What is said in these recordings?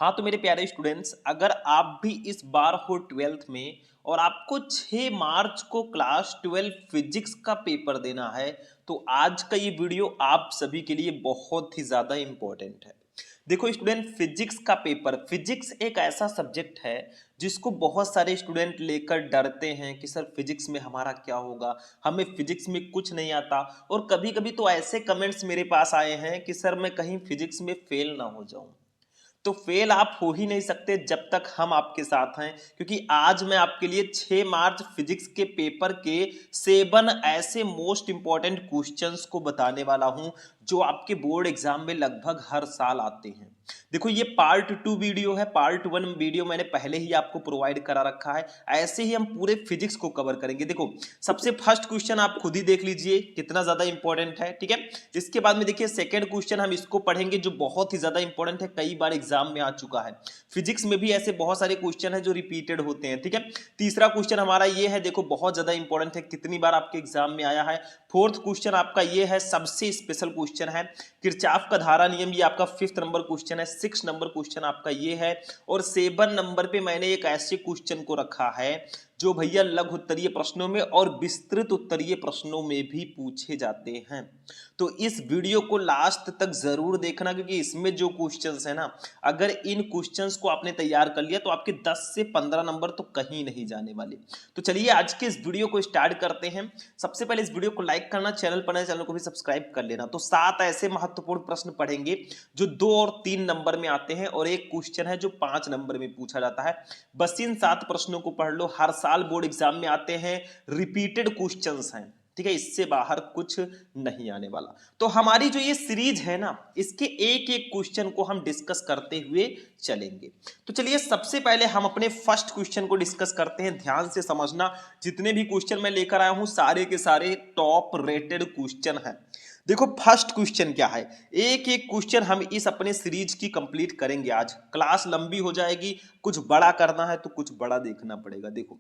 हाँ तो मेरे प्यारे स्टूडेंट्स, अगर आप भी इस बार हो 12th में और आपको 6 मार्च को क्लास 12 फिजिक्स का पेपर देना है तो आज का ये वीडियो आप सभी के लिए बहुत ही ज़्यादा इम्पोर्टेंट है। देखो स्टूडेंट, फिजिक्स का पेपर, फिजिक्स एक ऐसा सब्जेक्ट है जिसको बहुत सारे स्टूडेंट लेकर डरते हैं कि सर फिजिक्स में हमारा क्या होगा, हमें फिजिक्स में कुछ नहीं आता। और कभी कभी तो ऐसे कमेंट्स मेरे पास आए हैं कि सर मैं कहीं फिजिक्स में फेल ना हो जाऊं। तो फेल आप हो ही नहीं सकते जब तक हम आपके साथ हैं, क्योंकि आज मैं आपके लिए 6 मार्च फिजिक्स के पेपर के 7 ऐसे मोस्ट इंपॉर्टेंट क्वेश्चंस को बताने वाला हूं जो आपके बोर्ड एग्जाम में लगभग हर साल आते हैं। देखो ये पार्ट 2 वीडियो है, पार्ट 1 वीडियो मैंने पहले ही आपको प्रोवाइड करा रखा है। ऐसे ही हम पूरे फिजिक्स को कवर करेंगे। देखो सबसे फर्स्ट क्वेश्चन आप खुद ही देख लीजिए कितना ज्यादा इंपॉर्टेंट है, ठीक है। इसके बाद में देखिए सेकंड क्वेश्चन हम इसको पढ़ेंगे जो बहुत ही ज्यादा इंपॉर्टेंट है, कई बार एग्जाम में आ चुका है। फिजिक्स में भी ऐसे बहुत सारे क्वेश्चन है जो रिपीटेड होते हैं, ठीक है। तीसरा क्वेश्चन हमारा ये है, देखो बहुत ज्यादा इंपॉर्टेंट है, कितनी बार आपके एग्जाम में आया है। फोर्थ क्वेश्चन आपका ये है, सबसे स्पेशल क्वेश्चन है, किरचॉफ का धारा नियम, ये आपका 5th नंबर क्वेश्चन है। 6 नंबर क्वेश्चन आपका ये है। और 7 नंबर पे मैंने एक ऐसे क्वेश्चन को रखा है जो भैया लघु उत्तरीय प्रश्नों में और विस्तृत उत्तरीय प्रश्नों में भी पूछे जाते हैं। तो इस वीडियो को लास्ट तक जरूर देखना, क्योंकि इसमें जो क्वेश्चंस है ना, अगर इन क्वेश्चंस को आपने तैयार कर लिया तो आपके 10 से 15 नंबर तो कहीं नहीं जाने वाले। तो चलिए आज के इस वीडियो को स्टार्ट करते हैं। सबसे पहले इस वीडियो को लाइक करना, चैनल पर नए चैनल को भी सब्सक्राइब कर लेना। तो 7 ऐसे महत्वपूर्ण प्रश्न पढ़ेंगे जो 2 और 3 नंबर में आते हैं, और एक क्वेश्चन है जो 5 नंबर में पूछा जाता है। बस इन 7 प्रश्नों को पढ़ लो, हर साल बोर्ड एग्जाम में आते हैं, रिपीटेड क्वेश्चंस हैं, ठीक है। इससे बाहर कुछ नहीं आने वाला। तो हमारी जो ये सीरीज है ना, इसके एक एक क्वेश्चन को हम डिस्कस करते हुए चलेंगे। तो चलिए सबसे पहले हम अपने फर्स्ट क्वेश्चन को डिस्कस करते हैं। ध्यान से समझना, जितने भी क्वेश्चन मैं लेकर आया हूं सारे के सारे टॉप रेटेड क्वेश्चन हैं। देखो फर्स्ट क्वेश्चन क्या है, एक एक क्वेश्चन हम इस अपने सीरीज की कंप्लीट करेंगे। आज क्लास लंबी हो जाएगी, कुछ बड़ा करना है तो कुछ बड़ा देखना पड़ेगा। देखो,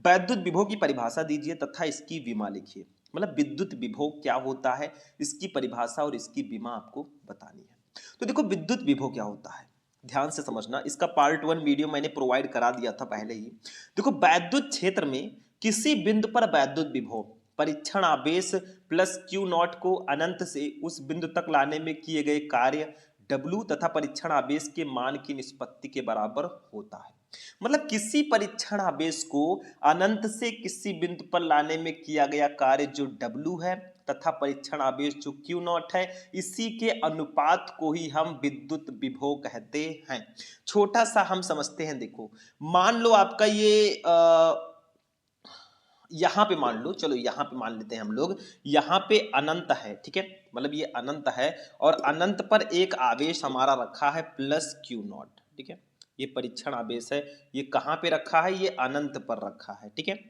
वैद्युत विभव की परिभाषा दीजिए तथा इसकी विमा लिखिए। मतलब विद्युत विभव क्या होता है, इसकी परिभाषा और इसकी विमा आपको बतानी है। तो देखो विद्युत विभव क्या होता है, ध्यान से समझना। इसका पार्ट 1 वीडियो मैंने प्रोवाइड करा दिया था पहले ही। देखो वैद्युत क्षेत्र में किसी बिंदु पर वैद्युत विभव परीक्षण आवेश प्लस क्यू नॉट को अनंत से उस बिंदु तक लाने में किए गए कार्य W तथा परीक्षण आवेश के मान की निष्पत्ति के बराबर होता है। मतलब किसी परीक्षण आवेश को अनंत से किसी बिंदु पर लाने में किया गया कार्य जो W है तथा परीक्षण आवेश जो Q नॉट है, इसी के अनुपात को ही हम विद्युत विभव कहते हैं। छोटा सा हम समझते हैं। देखो मान लो आपका ये यहां पे मान लो, चलो यहां पे मान लेते हैं हम लोग, यहां पे अनंत है, ठीक है। मतलब ये अनंत है और अनंत पर एक आवेश हमारा रखा है प्लस क्यू नॉट, ठीक है। ये परीक्षण आवेश है, ये कहां पे रखा है, ये अनंत पर रखा है, ठीक है,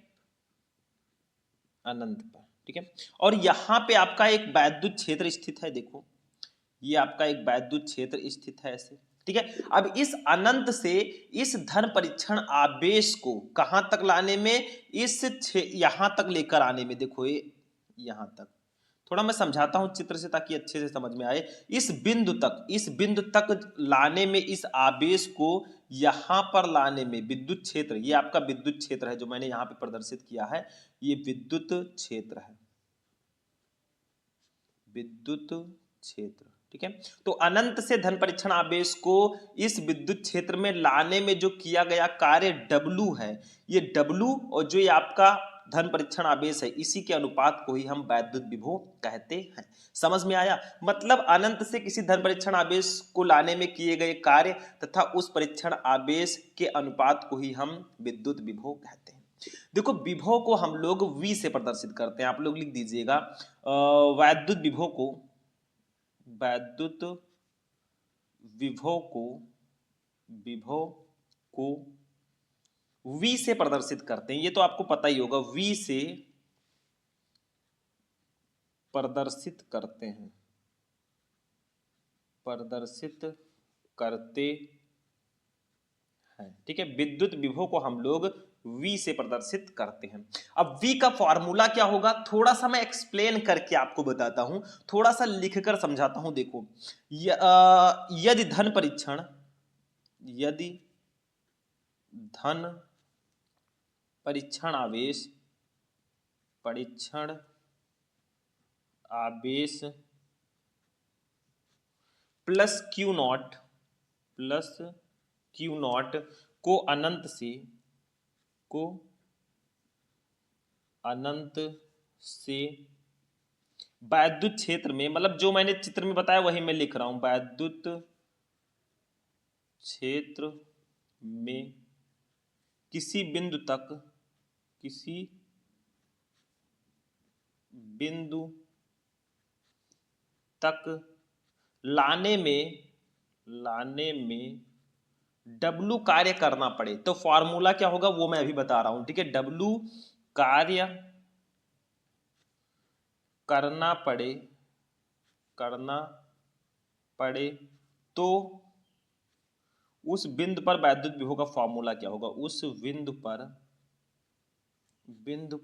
अनंत पर, ठीक है। और यहां पे आपका एक वैद्युत क्षेत्र स्थित है। देखो ये आपका एक वैद्युत क्षेत्र स्थित है ऐसे, ठीक है। अब इस अनंत से इस धन परीक्षण आवेश को कहां तक लाने में, यहां तक लेकर आने में, देखो ये यहां तक, थोड़ा मैं समझाता हूं चित्र से ताकि अच्छे से समझ में आए। इस बिंदु तक लाने में, इस आवेश को यहां पर लाने में विद्युत क्षेत्र, ये आपका विद्युत क्षेत्र है जो मैंने यहां पे प्रदर्शित किया है, ये विद्युत क्षेत्र है, विद्युत क्षेत्र, ठीक है। तो अनंत से धन परीक्षण आवेश को इस विद्युत क्षेत्र में लाने में जो किया गया कार्य W है, ये W और जो ये आपका धन परीक्षण आवेश है, इसी के अनुपात को ही हम वैद्युत विभव कहते हैं। समझ में आया? मतलब अनंत से किसी धन परीक्षण आवेश को लाने में किए गए कार्य तथा उस परीक्षण आवेश के अनुपात को ही हम विद्युत विभव कहते हैं। देखो विभव को हम लोग V से प्रदर्शित करते हैं, आप लोग लिख दीजिएगा वैद्युत विभव को, वैद्युत विभव को V से प्रदर्शित करते हैं। ये तो आपको पता ही होगा, V से प्रदर्शित करते हैं, प्रदर्शित करते हैं, ठीक है। विद्युत विभव को हम लोग V से प्रदर्शित करते हैं। अब V का फॉर्मूला क्या होगा, थोड़ा सा मैं एक्सप्लेन करके आपको बताता हूं, थोड़ा सा लिखकर समझाता हूं। देखो यदि धन परीक्षण यदि धन परीक्षण आवेश प्लस क्यू नॉट को अनंत से वैद्युत क्षेत्र में, मतलब जो मैंने चित्र में बताया वही मैं लिख रहा हूं, वैद्युत क्षेत्र में किसी बिंदु तक लाने में W कार्य करना पड़े। तो फॉर्मूला क्या होगा वो मैं अभी बता रहा हूं, ठीक है। W कार्य करना पड़े तो उस बिंदु पर वैद्युत विभव का फॉर्मूला क्या होगा? उस बिंदु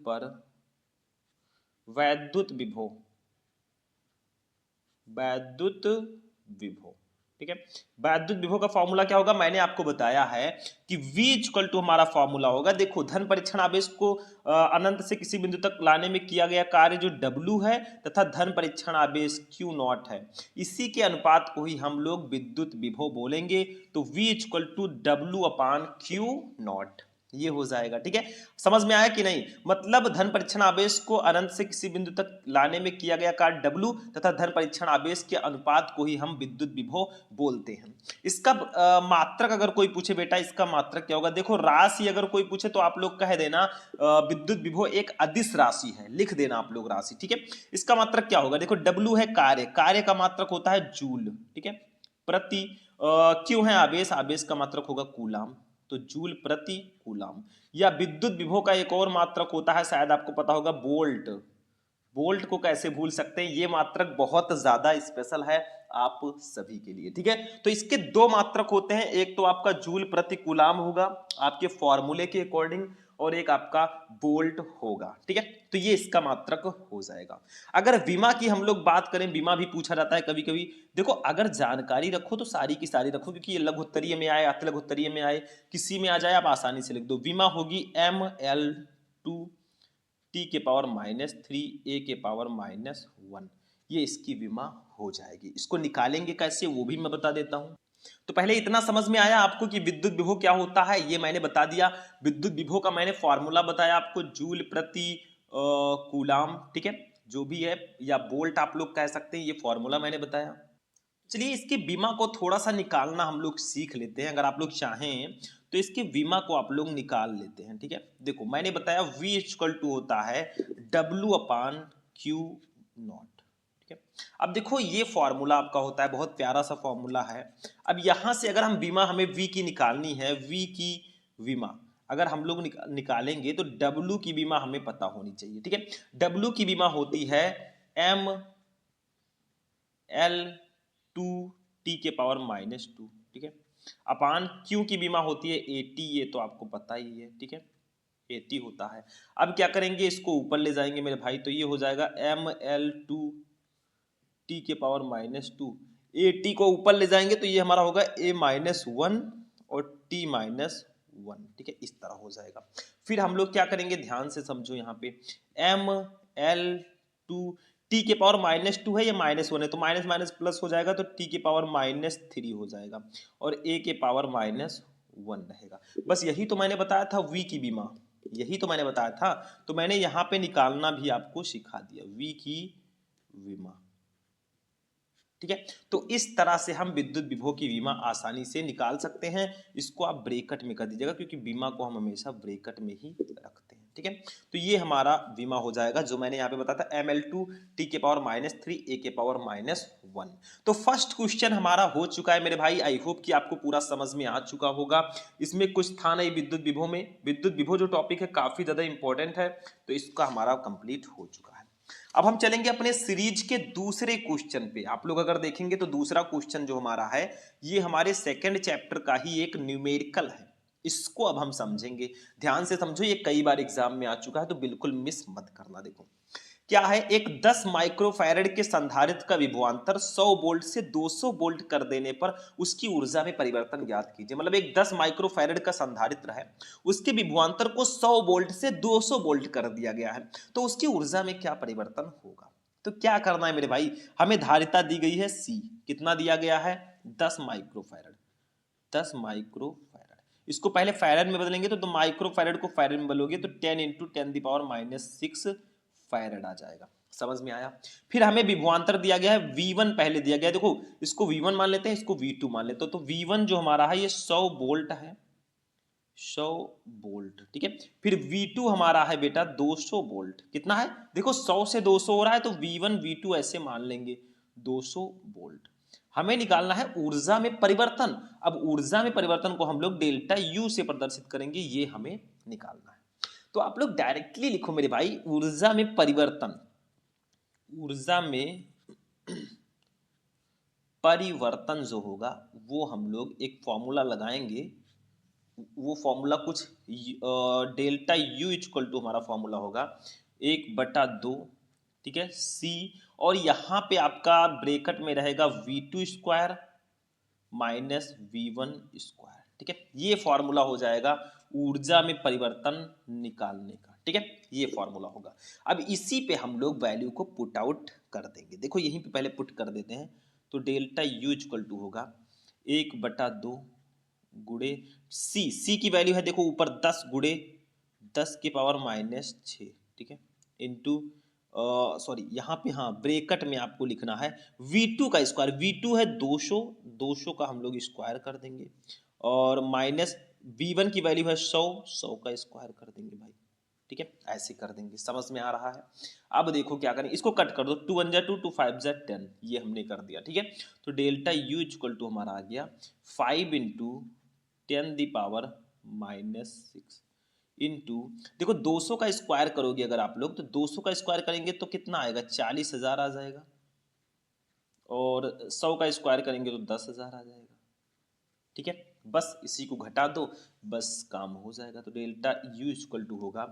पर वैद्युत विभव, ठीक है। वैद्युत विभव का फॉर्मूला क्या होगा मैंने आपको बताया है कि V इक्वल टू हमारा फॉर्मूला होगा, देखो धन परीक्षण आवेश को अनंत से किसी बिंदु तक लाने में किया गया कार्य जो W है तथा धन परीक्षण आवेश Q नॉट है, इसी के अनुपात को ही हम लोग विद्युत विभव बोलेंगे। तो V equal to W upon Q naught, ये हो जाएगा, ठीक है। समझ में आया कि नहीं? मतलब धन परीक्षण आवेश को अनंत से किसी बिंदु तक लाने में किया गया कार्य W तथा धन परीक्षण आवेश के अनुपात को ही हम विद्युत विभव बोलते हैं। इसका मात्रक अगर कोई पूछे बेटा इसका मात्रक क्या होगा, देखो राशि अगर कोई पूछे तो आप लोग कह देना विद्युत विभव एक अदिश राशि है, लिख देना आप लोग राशि, ठीक है। इसका मात्रक क्या होगा, देखो W है कार्य का मात्रक होता है जूल, ठीक है, प्रति क्यों है आवेश का मात्रक होगा कूलाम, तो जूल प्रति कूलाम। या विद्युत विभव का एक और मात्रक होता है, शायद आपको पता होगा, वोल्ट को कैसे भूल सकते हैं, ये मात्रक बहुत ज्यादा स्पेशल है आप सभी के लिए, ठीक है। तो इसके दो मात्रक होते हैं, एक तो आपका जूल प्रति कूलाम होगा आपके फॉर्मूले के अकॉर्डिंग, और एक आपका वोल्ट होगा, ठीक है। तो ये इसका मात्रक हो जाएगा। अगर विमा की हम लोग बात करें, विमा भी पूछा जाता है कभी कभी, देखो अगर जानकारी रखो तो सारी की सारी रखो, क्योंकि ये लघु उत्तरीय में आए, अति लघु उत्तरीय में आए, किसी में आ जाए आप आसानी से लिख दो। विमा होगी ml2 t के पावर -3 a के पावर -1, ये इसकी विमा हो जाएगी। इसको निकालेंगे कैसे वो भी मैं बता देता हूं। तो पहले इतना समझ में आया आपको कि विद्युत विभव क्या होता है, ये मैंने बता दिया। विद्युत विभव का मैंने फॉर्मूला बताया आपको, जूल प्रति कूलाम, ठीक है, जो भी है, या वोल्ट आप लोग कह सकते हैं, ये फॉर्मूला मैंने बताया। चलिए इसके बीमा को थोड़ा सा निकालना हम लोग सीख लेते हैं, अगर आप लोग चाहें तो इसके बीमा को आप लोग निकाल लेते हैं, ठीक है। देखो मैंने बताया V इक्वल टू होता है W अपान Q नॉट, ठीक है। अब देखो ये फॉर्मूला आपका होता है, बहुत प्यारा सा फॉर्मूला है। अब यहां से अगर हम बीमा, हमें V की निकालनी है, V की बीमा अगर हम लोग निकालेंगे तो W की बीमा हमें पता होनी चाहिए, ठीक है। W की बीमा होती है ml2 t के पावर -2, ठीक है, अपान Q की बीमा होती है 80, ये तो आपको पता ही है, ठीक है, 80 होता है। अब क्या करेंगे, इसको ऊपर ले जाएंगे मेरे भाई, तो ये हो जाएगा ml2 t के पावर -2, 80 को ऊपर ले जाएंगे तो ये हमारा होगा a-1 और t-1, ठीक है, इस तरह हो जाएगा। फिर हम लोग क्या करेंगे, ध्यान से समझो यहाँ पे, ml2 t के पावर -2 है या -1 है, तो माइनस माइनस प्लस हो जाएगा, तो t के पावर -3 हो जाएगा, और a के पावर -1 रहेगा। बस यही तो मैंने बताया था v की बीमा, यही तो मैंने बताया था, तो मैंने यहाँ पे निकालना भी आपको सिखा दिया v की बीमा, ठीक है। तो इस तरह से हम विद्युत विभव की बीमा आसानी से निकाल सकते हैं। इसको आप ब्रैकेट में कर दीजिएगा, क्योंकि बीमा को हम हमेशा ब्रैकेट में ही रखते हैं, ठीक है। तो ये हमारा बीमा हो जाएगा, जो मैंने यहाँ पे बताया था, ml2 t के पावर -3 a के पावर -1। तो फर्स्ट क्वेश्चन हमारा हो चुका है मेरे भाई, आई होप कि आपको पूरा समझ में आ चुका होगा। इसमें कुछ था नहीं विद्युत विभव में, विद्युत विभव जो टॉपिक है काफी ज्यादा इंपॉर्टेंट है, तो इसका हमारा कंप्लीट हो चुका है। अब हम चलेंगे अपने सीरीज के दूसरे क्वेश्चन पे। आप लोग अगर देखेंगे तो दूसरा क्वेश्चन जो हमारा है, ये हमारे सेकंड चैप्टर का ही एक न्यूमेरिकल है। इसको अब हम समझेंगे, ध्यान से समझो, ये कई बार एग्जाम में आ चुका है, तो बिल्कुल मिस मत करना। देखो क्या है, एक 10 माइक्रोफैरड के संधारित्र का विभवांतर 100 वोल्ट से 200 वोल्ट कर देने पर उसकी ऊर्जा में परिवर्तन ज्ञात कीजिए। मतलब एक 10 माइक्रोफैरड का संधारित्र है, उसके विभवांतर को 100 वोल्ट से 200 वोल्ट कर दिया गया है, तो उसकी ऊर्जा में क्या परिवर्तन होगा। तो क्या करना है मेरे भाई, हमें धारिता दी गई है सी, कितना दिया गया है 10 माइक्रोफैरड, 10 माइक्रोफैरड, इसको पहले फैरड में बदलेंगे तो माइक्रोफैरड को फैरड में बदलोगे तो 10 इंटू 10⁻⁻6 फैरड आ जाएगा। समझ में आया। फिर हमें विभवांतर दिया गया है V1, पहले दिया गया है, देखो इसको V1 मान लेते हैं, इसको V2 मान लेते हैं, तो V1 जो हमारा है ये 100 वोल्ट है, 100 वोल्ट, ठीक है। फिर V2 हमारा है बेटा 200 वोल्ट, कितना है, देखो 100 से 200 हो रहा है तो V1 V2 ऐसे मान लेंगे 200 वोल्ट। हमें निकालना है ऊर्जा में परिवर्तन। अब ऊर्जा में परिवर्तन को हम लोग डेल्टा U से प्रदर्शित करेंगे, ये हमें निकालना है। तो आप लोग डायरेक्टली लिखो मेरे भाई, ऊर्जा में परिवर्तन, ऊर्जा में परिवर्तन जो होगा वो हम लोग एक फॉर्मूला लगाएंगे, वो फॉर्मूला कुछ डेल्टा U इक्वल टू हमारा फॉर्मूला होगा 1/2, ठीक है, C, और यहाँ पे आपका ब्रैकेट में रहेगा V2 square minus V1 square, ठीक है। ये फॉर्मूला हो जाएगा ऊर्जा में परिवर्तन निकालने का, ठीक है, ये फॉर्मूला होगा। अब इसी पे हम लोग वैल्यू को पुट आउट कर देंगे, देखो यहीं पे पहले पुट कर देते हैं, तो डेल्टा U इक्वल टू होगा 1/2 गुड़े सी की वैल्यू है देखो ऊपर 10 गुड़े 10⁻⁻6, ठीक है, इंटू सॉरी यहाँ पे हाँ ब्रैकेट में आपको लिखना है V2 का स्क्वायर, V2 है 200, 200 का हम लोग स्क्वायर कर देंगे, और माइनस V1 की वैल्यू है 100, 100 का स्क्वायर कर देंगे भाई, ठीक है, ऐसे कर देंगे। समझ में आ रहा है। अब देखो क्या करें, इसको कट कर दो, 2 1 जा 2, 2 5 जा 10, ये हमने कर दिया, ठीक है। तो डेल्टा U इक्वल टू हमारा आ गया 5 इंटू 10⁻⁻6 इंटू, देखो 200 का स्क्वायर करोगे अगर आप लोग, तो 200 का स्क्वायर करेंगे तो कितना आएगा, 40,000 आ जाएगा, और 100 का स्क्वायर करेंगे तो 10,000 आ जाएगा, ठीक है। बस इसी को घटा दो, बस काम हो जाएगा। तो डेल्टा U इक्वल टू होगा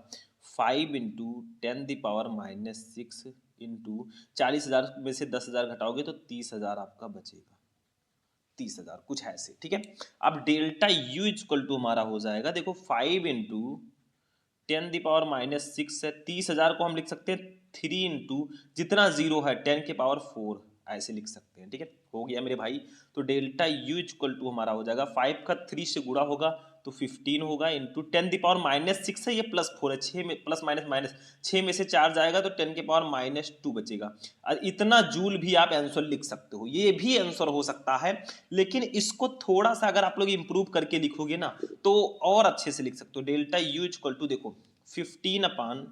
5 इंटू 10⁻⁻6 इंटू 40,000 में से 10,000 घटाओगे तो 30,000 आपका बचेगा, 30,000 कुछ ऐसे, ठीक है। अब डेल्टा U इक्वल टू हमारा हो जाएगा, देखो 5 इंटू 10⁻⁻6 है, 30,000 को हम लिख सकते हैं 3 इंटू जितना जीरो है 10⁻4, ऐसे लिख सकते हैं, ठीक है। हो गया मेरे भाई। तो डेल्टा U इक्वल टू हमारा हो जाएगा 5 का 3 से गुणा होगा तो 15 होगा, इंटू 10⁻⁻6 है, ये +4 है, 6 में प्लस माइनस माइनस 6 में से 4 जाएगा तो 10⁻⁻2 बचेगा। और इतना जूल भी आप आंसर लिख सकते हो, ये भी आंसर हो सकता है, लेकिन इसको थोड़ा सा अगर आप लोग इंप्रूव करके लिखोगे ना तो और अच्छे से लिख सकते हो। डेल्टा U इक्वल टू देखो 15 अपान,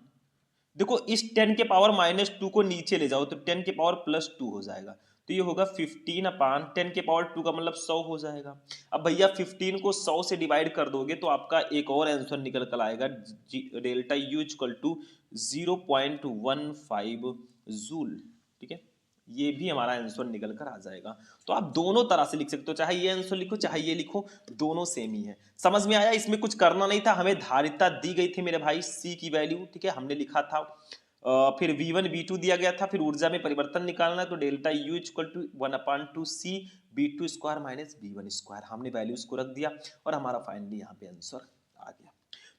देखो इस 10⁻⁻2 को नीचे ले जाओ तो 10⁻+2 हो जाएगा, तो ये होगा 15 अपान 10⁻2 का मतलब 100 हो जाएगा। अब भैया 15 को 100 से डिवाइड कर दोगे तो आपका एक और आंसर निकल कर आएगा, delta U equal to 0.15 joule, ठीक है, ये भी हमारा आंसर निकल कर आ जाएगा। तो आप दोनों तरह से लिख सकते हो, चाहे ये आंसर लिखो चाहे ये लिखो, दोनों सेम ही है। समझ में आया, इसमें कुछ करना नहीं था, हमें धारिता दी गई थी मेरे भाई C की वैल्यू, ठीक है, हमने लिखा था, फिर V1 V2 दिया गया था, फिर ऊर्जा में परिवर्तन निकालना है, तो delta U equal to 1/2C V2 square minus V1 square, हमने वैल्यूज को रख दिया और हमारा फाइनली यहाँ पे आंसर आ गया।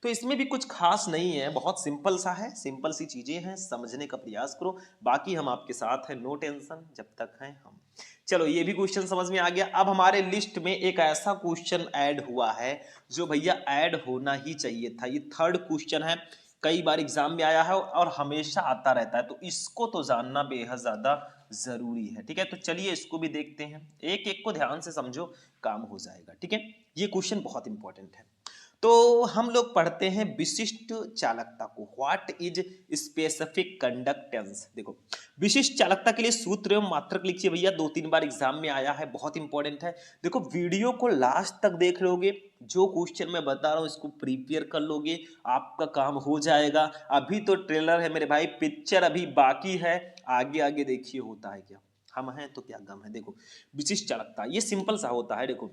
तो इसमें भी कुछ खास नहीं है, बहुत सिंपल सा है, सिंपल सी चीजें हैं, समझने का प्रयास करो, बाकी हम आपके साथ हैं, नो टेंशन जब तक हैं हम। चलो ये भी क्वेश्चन समझ में आ गया। अब हमारे लिस्ट में एक ऐसा क्वेश्चन ऐड हुआ है जो भैया ऐड होना ही चाहिए था, ये थर्ड क्वेश्चन है, कई बार एग्जाम में आया है और हमेशा आता रहता है, तो इसको तो जानना बेहद ज्यादा जरूरी है, ठीक है। तो चलिए इसको भी देखते हैं, एक एक को ध्यान से समझो, काम हो जाएगा, ठीक है। ये क्वेश्चन बहुत इंपॉर्टेंट है। तो हम लोग पढ़ते हैं विशिष्ट चालकता को, व्हाट इज स्पेसिफिक कंडक्टेंस। देखो विशिष्ट चालकता के लिए सूत्र एवं मात्रक लिखिए भैया, 2-3 बार एग्जाम में आया है, बहुत इंपॉर्टेंट है। देखो वीडियो को लास्ट तक देख लोगे, जो क्वेश्चन मैं बता रहा हूँ इसको प्रिपेयर कर लोगे, आपका काम हो जाएगा। अभी तो ट्रेलर है मेरे भाई, पिक्चर अभी बाकी है, आगे आगे देखिए होता है क्या, हम हैं तो क्या गम है। देखो विशिष्ट चालकता ये सिंपल सा होता है, देखो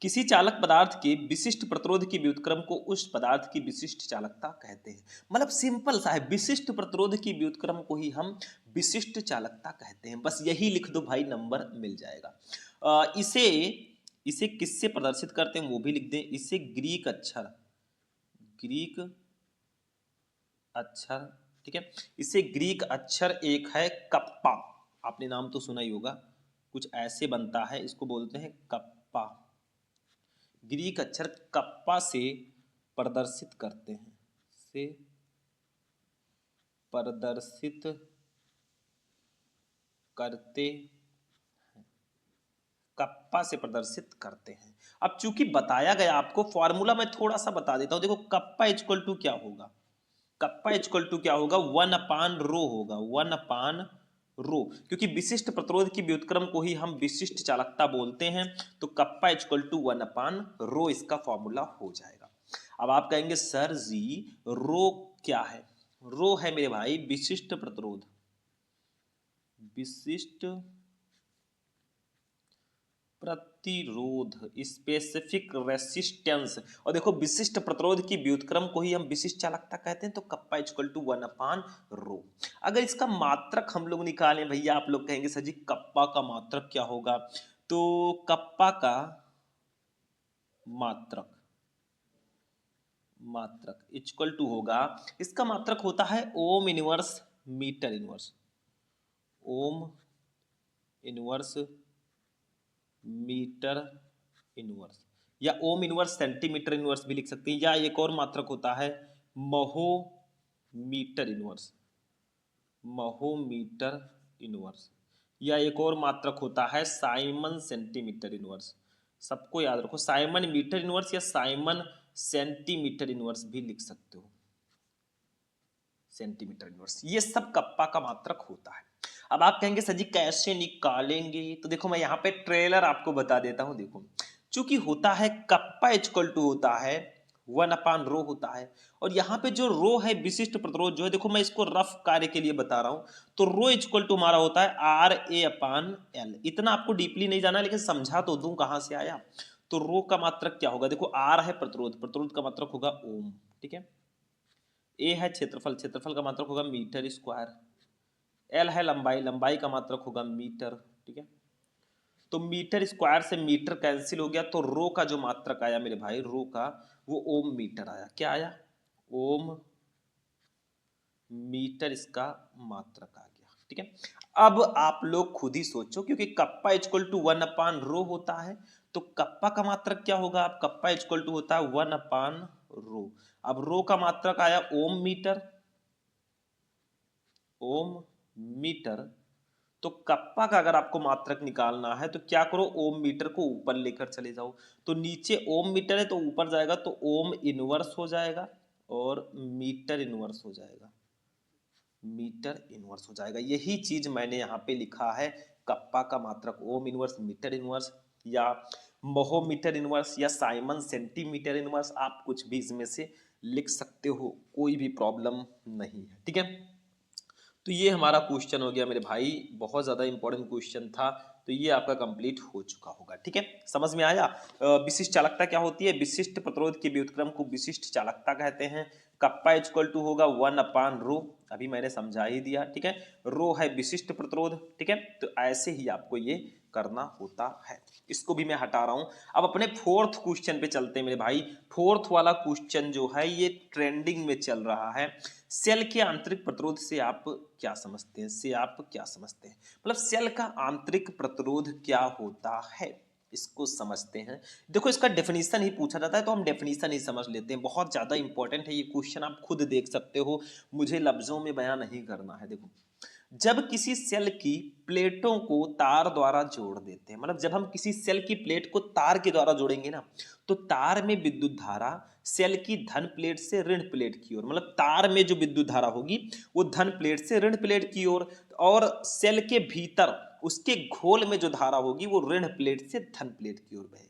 किसी चालक पदार्थ के विशिष्ट प्रतिरोध की व्युत्क्रम को उस पदार्थ की विशिष्ट चालकता कहते हैं। मतलब सिंपल सा है, विशिष्ट प्रतिरोध की व्युत्क्रम को ही हम विशिष्ट चालकता कहते हैं। बस यही लिख दो भाई, नंबर मिल जाएगा। इसे इसे किससे प्रदर्शित करते हैं वो भी लिख दें। इसे ग्रीक अक्षर, ठीक है, इसे ग्रीक अक्षर एक है कप्पा, आपने नाम तो सुना ही होगा, कुछ ऐसे बनता है, इसको बोलते हैं कप्पा। ग्रीक अक्षर कप्पा से प्रदर्शित करते हैं, से प्रदर्शित करते कप्पा से प्रदर्शित करते हैं। अब चूंकि बताया गया आपको, फॉर्मूला मैं थोड़ा सा बता देता हूं। देखो कप्पा इक्वल टू क्या होगा, कप्पा इक्वल टू क्या होगा, 1/ρ होगा, 1/ρ, क्योंकि विशिष्ट प्रतिरोध की व्युत्क्रम को ही हम विशिष्ट चालकता बोलते हैं। तो कप्पा इक्वल टू 1/ρ इसका फॉर्मूला हो जाएगा। अब आप कहेंगे सर जी रो क्या है, रो है मेरे भाई विशिष्ट प्रतिरोध, विशिष्ट प्रतिरोध, स्पेसिफिक रेसिस्टेंस। और देखो विशिष्ट प्रतिरोध की व्युत्क्रम को ही हम विशिष्ट चालकता कहते हैं। तो कप्पा इक्वल टू 1/ρ। अगर इसका मात्रक हम लोग निकालें भैया, आप लोग कहेंगे सर जी कप्पा का मात्रक क्या होगा, तो कप्पा का मात्रक इक्वल टू होगा, इसका मात्रक होता है ohm inverse metre inverse, ohm inverse metre inverse, या ओम इनवर्स सेंटीमीटर इनवर्स भी लिख सकते हैं, या एक और मात्रक होता है महोमीटर इनवर्स, महोमीटर इनवर्स, या एक और मात्रक होता है साइमन सेंटीमीटर इनवर्स। सबको याद रखो, साइमन मीटर इनवर्स या साइमन सेंटीमीटर इनवर्स भी लिख सकते हो, सेंटीमीटर इनवर्स। ये सब कप्पा का मात्रक होता है। अब आप कहेंगे सर जी कैसे निकालेंगे, तो देखो मैं यहाँ पे ट्रेलर आपको बता देता हूँ। देखो चूंकि होता है कप्पा इक्वल टू होता है 1/ρ होता है, और यहाँ पे जो रो है विशिष्ट प्रतिरोध जो है, देखो मैं इसको रफ कार्य के लिए बता रहा हूँ। तो रो इक्वल टू हमारा होता है RA/L। इतना आपको डीपली नहीं जाना, लेकिन समझा तो दूं कहाँ से आया। तो रो का मात्रक क्या होगा, देखो R है प्रतिरोध, प्रतिरोध का मात्रक होगा ओम, ठीक है। ए है क्षेत्रफल, क्षेत्रफल का मात्रक होगा मीटर स्क्वायर। एल है लंबाई, लंबाई का मात्रक होगा मीटर, ठीक है। तो मीटर स्क्वायर से मीटर कैंसिल हो गया, तो रो का जो मात्रक आया मेरे भाई, रो का वो ओम मीटर आया। क्या आया, ओम मीटर इसका मात्रक आ गया, ठीक है। अब आप लोग खुद ही सोचो, क्योंकि कप्पा इक्वल टू 1/ρ होता है, तो कप्पा का मात्रक क्या होगा, आप कप्पा इक्वल टू होता है 1/ρ। अब रो का मात्रक आया ओम मीटर, ओम मीटर। तो कप्पा का अगर आपको मात्रक निकालना है तो क्या करो, ओम मीटर को ऊपर लेकर चले जाओ। तो नीचे ओम मीटर है तो ऊपर जाएगा तो ओम इनवर्स हो जाएगा और मीटर इनवर्स हो जाएगा, मीटर इनवर्स हो जाएगा। यही चीज मैंने यहाँ पे लिखा है, कप्पा का मात्रक ओम इनवर्स मीटर इनवर्स, या महोमीटर इनवर्स, या साइमन सेंटीमीटर इनवर्स, आप कुछ भी इसमें से लिख सकते हो, कोई भी प्रॉब्लम नहीं है, ठीक है। तो ये हमारा क्वेश्चन हो गया मेरे भाई, बहुत ज़्यादा इंपॉर्टेंट क्वेश्चन था। तो ये आपका कंप्लीट हो चुका होगा, ठीक है, समझ में आया। विशिष्ट चालकता क्या होती है, विशिष्ट प्रतिरोध के व्युत्क्रम को विशिष्ट चालकता कहते हैं। कप्पा इक्वल टू होगा 1/ρ, अभी मैंने समझा ही दिया, ठीक है। रो है विशिष्ट प्रतिरोध, ठीक है। तो ऐसे ही आपको ये करना होता है। इसको भी मैं हटा रहा हूं। अब अपने फोर्थ क्वेश्चन पे चलते हैं मेरे भाई। फोर्थ वाला क्वेश्चन जो है ये ट्रेंडिंग में चल रहा है। सेल के आंतरिक प्रतिरोध से आप क्या समझते हैं, से आप क्या समझते हैं, मतलब सेल का आंतरिक प्रतिरोध क्या होता है, इसको समझते हैं। देखो इसका डेफिनेशन ही पूछा जाता है तो हम डेफिनेशन ही समझ लेते हैं, बहुत ज्यादा इंपॉर्टेंट है ये क्वेश्चन, आप खुद देख सकते हो, मुझे लफ्जों में बयान नहीं करना है। देखो जब किसी सेल की प्लेटों को तार द्वारा जोड़ देते हैं, मतलब जब हम किसी सेल की प्लेट को तार के द्वारा जोड़ेंगे ना, तो तार में विद्युत धारा सेल की धन प्लेट से ऋण प्लेट की ओर, मतलब तार में जो विद्युत धारा होगी वो धन प्लेट से ऋण प्लेट की ओर, और सेल के भीतर उसके घोल में जो धारा होगी वो ऋण प्लेट से धन प्लेट की ओर बहेगी।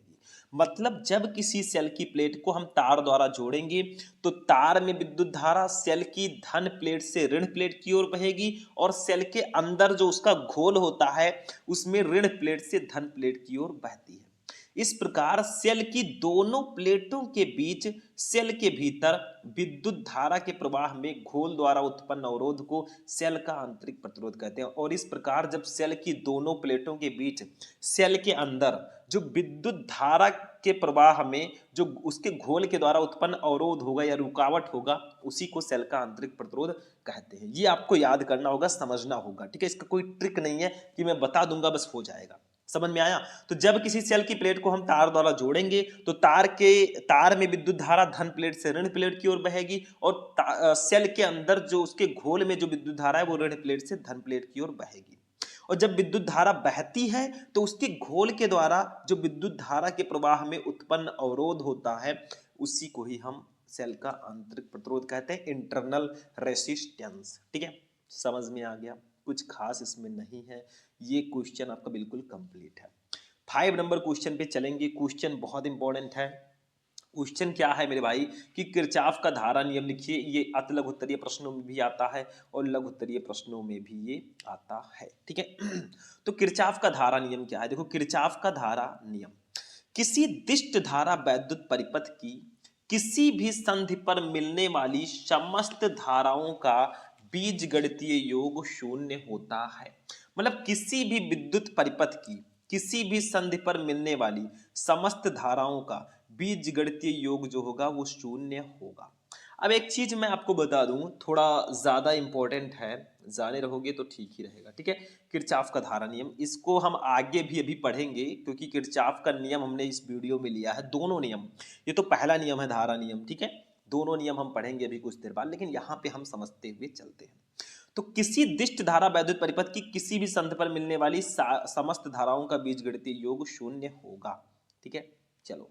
मतलब जब किसी सेल की प्लेट को हम तार द्वारा जोड़ेंगे तो तार में विद्युत धारा सेल की धन प्लेट से ऋण प्लेट की ओर बहेगी, और सेल के अंदर जो उसका घोल होता है उसमें ऋण प्लेट से धन प्लेट की ओर बहती है। इस प्रकार सेल की दोनों प्लेटों के बीच सेल के भीतर विद्युत धारा के प्रवाह में घोल द्वारा उत्पन्न अवरोध को सेल का आंतरिक प्रतिरोध कहते हैं। और इस प्रकार जब सेल की दोनों प्लेटों के बीच सेल के अंदर जो विद्युत धारा के प्रवाह में जो उसके घोल के द्वारा उत्पन्न अवरोध होगा या रुकावट होगा, उसी को सेल का आंतरिक प्रतिरोध कहते हैं। ये आपको याद करना होगा, समझना होगा, ठीक है। इसका कोई ट्रिक नहीं है कि मैं बता दूंगा बस हो जाएगा। समझ में आया? तो जब किसी सेल की प्लेट को हम तार द्वारा जोड़ेंगे तो तार में विद्युत धारा धन प्लेट से ऋण प्लेट की ओर बहेगी और सेल के अंदर जो उसके घोल में जो विद्युत धारा है वो ऋण प्लेट से धन प्लेट की ओर बहेगी। और जब विद्युत धारा बहती है तो उसके घोल के द्वारा जो विद्युत धारा के प्रवाह में उत्पन्न अवरोध होता है, उसी को ही हम सेल का आंतरिक प्रतिरोध कहते हैं, इंटरनल रेसिस्टेंस। ठीक है, समझ में आ गया? कुछ खास इसमें नहीं है। ये क्वेश्चन आपका बिल्कुल कंप्लीट है। 5 नंबर क्वेश्चन पे चलेंगे। क्वेश्चन बहुत इंपॉर्टेंट है। क्वेश्चन क्या है मेरे भाई कि किरचॉफ का धारा नियम लिखिए। ये अति लघु उत्तरीय प्रश्नों में भी आता है और लघु उत्तरीय प्रश्नों में भी ये आता है। ठीक है, तो किरचॉफ का धारा नियम क्या है? देखो, किरचॉफ का धारा नियम किसी दिष्ट धारा वैद्युत परिपथ की किसी भी संधि पर मिलने वाली समस्त धाराओं का बीजगणितीय योग शून्य होता है। मतलब किसी भी विद्युत परिपथ की किसी भी संधि पर मिलने वाली समस्त धाराओं का बीजगणितीय योग जो होगा वो शून्य होगा। अब एक चीज मैं आपको बता दूं, थोड़ा ज्यादा इंपॉर्टेंट है, जाने रहोगे तो ठीक ही रहेगा। ठीक है, किरचॉफ का धारा नियम, इसको हम आगे भी अभी पढ़ेंगे क्योंकि किरचॉफ का नियम हमने इस वीडियो में लिया है, दोनों नियम। ये तो पहला नियम है धारा नियम, ठीक है, दोनों नियम हम पढ़ेंगे अभी कुछ देर बाद, लेकिन यहाँ पे हम समझते हुए चलते हैं। तो किसी दिष्ट धारा वैद्युत परिपथ की किसी भी संध पर मिलने वाली समस्त धाराओं का बीजगणितीय योग शून्य होगा। ठीक है, चलो